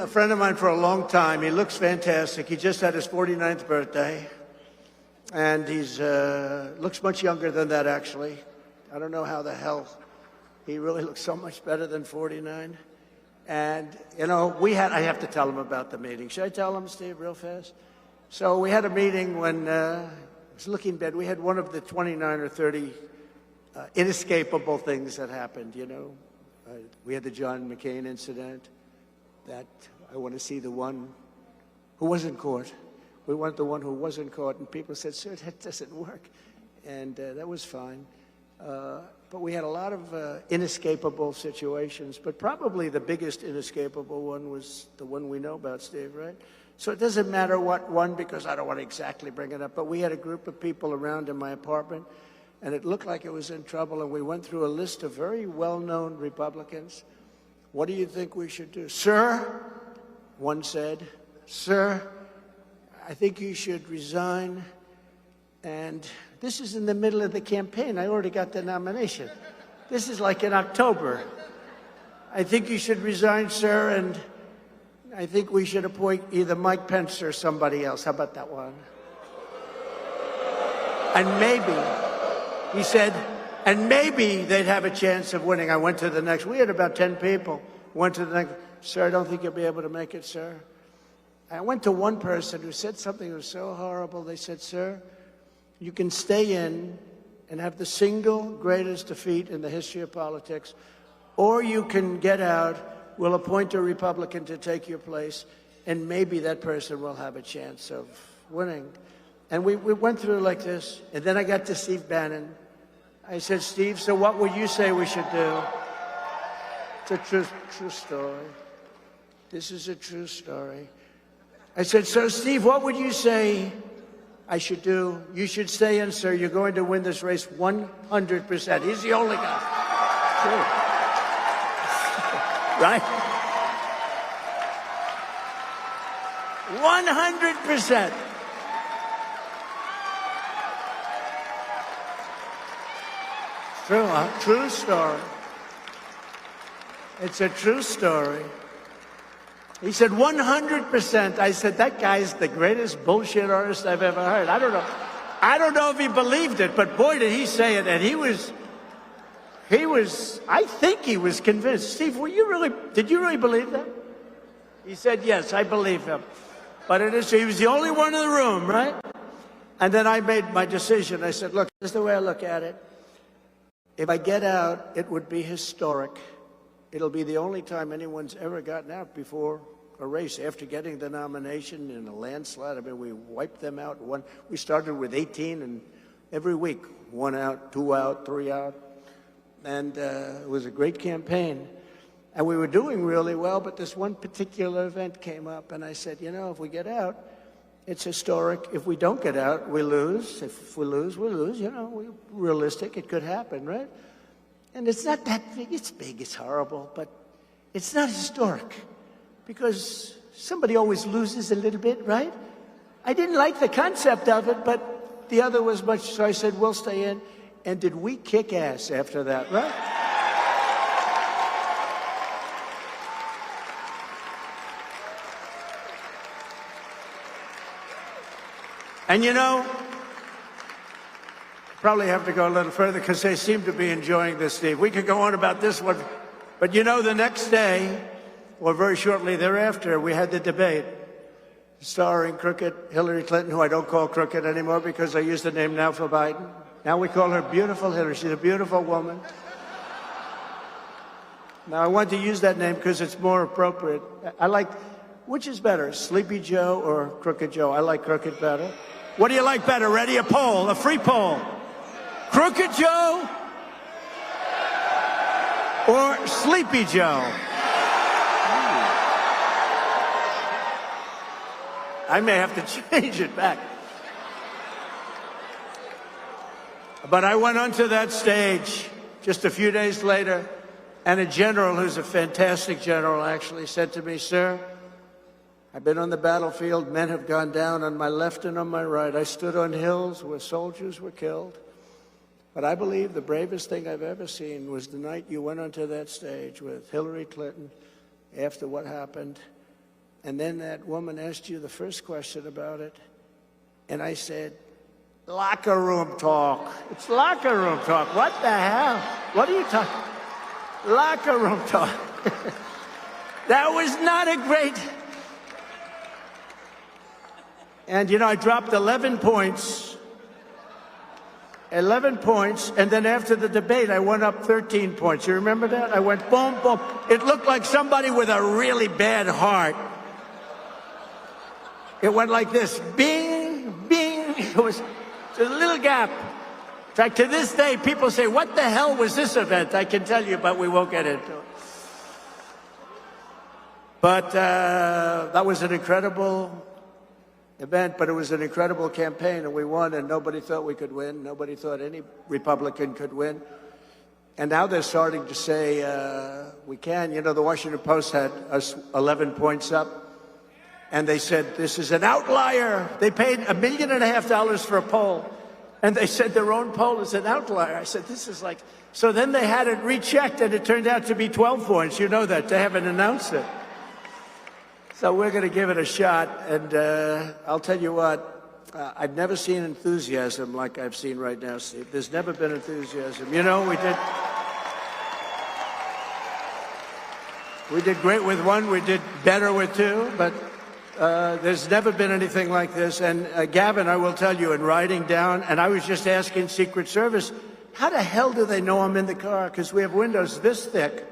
a friend of mine for a long time. He looks fantastic. He just had his 49th birthday. And he's looks much younger than that, actually. I don't know how the hell he really looks so much better than 49. And, you know, I have to tell him about the meeting. Should I tell him, Steve, real fast? So we had a meeting when I was looking bad. We had one of the 29 or 30 inescapable things that happened, you know. We had the John McCain incident. That I want to see the one who wasn't caught. We want the one who wasn't caught. And people said, sir, that doesn't work. And that was fine. But we had a lot of inescapable situations. But probably the biggest inescapable one was the one we know about, Steve, right? So it doesn't matter what one, because I don't want to exactly bring it up. But we had a group of people around in my apartment, and it looked like it was in trouble. And we went through a list of very well-known Republicans. What do you think we should do? Sir, one said, sir, I think you should resign. And this is in the middle of the campaign. I already got the nomination. This is like in October. I think you should resign, sir, and I think we should appoint either Mike Pence or somebody else. How about that one? And maybe, he said, and maybe they'd have a chance of winning. I went to the next. We had about 10 people. Went to the next. Sir, I don't think you'll be able to make it, sir. I went to one person who said something that was so horrible. They said, sir, you can stay in and have the single greatest defeat in the history of politics, or you can get out. We'll appoint a Republican to take your place, and maybe that person will have a chance of winning. And we went through like this, and then I got to Steve Bannon. I said, Steve, so what would you say we should do? It's a true story. This is a true story. I said, so Steve, what would you say I should do? You should stay in, sir. You're going to win this race 100%. He's the only guy. True. Right? 100%. True, true story. It's a true story. He said 100%. I said, that guy's the greatest bullshit artist I've ever heard. I don't know if he believed it, but boy, did he say it. And he was, I think he was convinced. Steve, did you really believe that? He said, yes, I believe him. But he was the only one in the room, right? And then I made my decision. I said, look, this is the way I look at it. If I get out, it would be historic. It'll be the only time anyone's ever gotten out before a race after getting the nomination in a landslide. I mean, we wiped them out. We started with 18, and every week, 1 out, 2 out, 3 out. And it was a great campaign. And we were doing really well, but this one particular event came up, and I said, you know, if we get out, it's historic. If we don't get out, we lose. If we lose, we lose. You know, we're realistic. It could happen, right? And it's not that big. It's big. It's horrible. But it's not historic because somebody always loses a little bit, right? I didn't like the concept of it, but the other was much. So I said, we'll stay in. And did we kick ass after that, right? And you know, probably have to go a little further because they seem to be enjoying this, Steve. We could go on about this one. But you know, the next day, or very shortly thereafter, we had the debate starring crooked Hillary Clinton, who I don't call crooked anymore because I use the name now for Biden. Now we call her Beautiful Hillary. She's a beautiful woman. Now I want to use that name because it's more appropriate. I like, which is better, Sleepy Joe or Crooked Joe? I like Crooked better. What do you like better? Ready? A poll, a free poll. Crooked Joe or Sleepy Joe? I may have to change it back. But I went onto that stage just a few days later, and a general, who's a fantastic general, actually said to me, sir, I've been on the battlefield. Men have gone down on my left and on my right. I stood on hills where soldiers were killed. But I believe the bravest thing I've ever seen was the night you went onto that stage with Hillary Clinton after what happened. And then that woman asked you the first question about it. And I said, locker room talk. It's locker room talk. What the hell? What are you talking? Locker room talk. That was not a great... And, you know, I dropped 11 points. 11 points, and then after the debate, I went up 13 points. You remember that? I went boom, boom. It looked like somebody with a really bad heart. It went like this, bing, bing. It was a little gap. In fact, to this day, people say, what the hell was this event? I can tell you, but we won't get into it. But that was an incredible event, but it was an incredible campaign, and we won, and nobody thought we could win. Nobody thought any Republican could win. And now they're starting to say we can. You know, the Washington Post had us 11 points up, and they said, this is an outlier. They paid $1.5 million for a poll, and they said their own poll is an outlier. I said, this is like... So then they had it rechecked, and it turned out to be 12 points. You know that. They haven't announced it. So we're going to give it a shot, and I'll tell you what, I've never seen enthusiasm like I've seen right now, Steve. There's never been enthusiasm. You know, we did great with one, we did better with two, but there's never been anything like this. And Gavin, I will tell you, in riding down, and I was just asking Secret Service, how the hell do they know I'm in the car? Because we have windows this thick.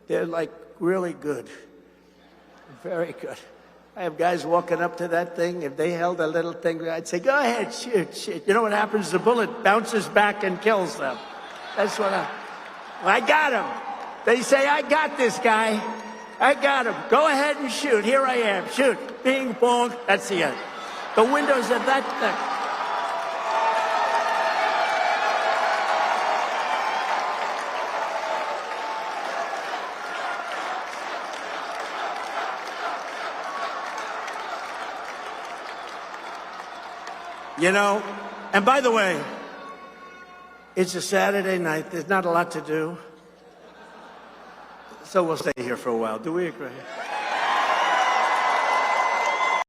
They're like really good. Very good. I have guys walking up to that thing. If they held a little thing, I'd say, go ahead, shoot. You know what happens? The bullet bounces back and kills them. That's what I got him. They say, I got this guy. I got him. Go ahead and shoot. Here I am. Shoot. Bing, bong. That's the end. The windows are that thick. You know, and by the way, it's a Saturday night. There's not a lot to do. So we'll stay here for a while. Do we agree?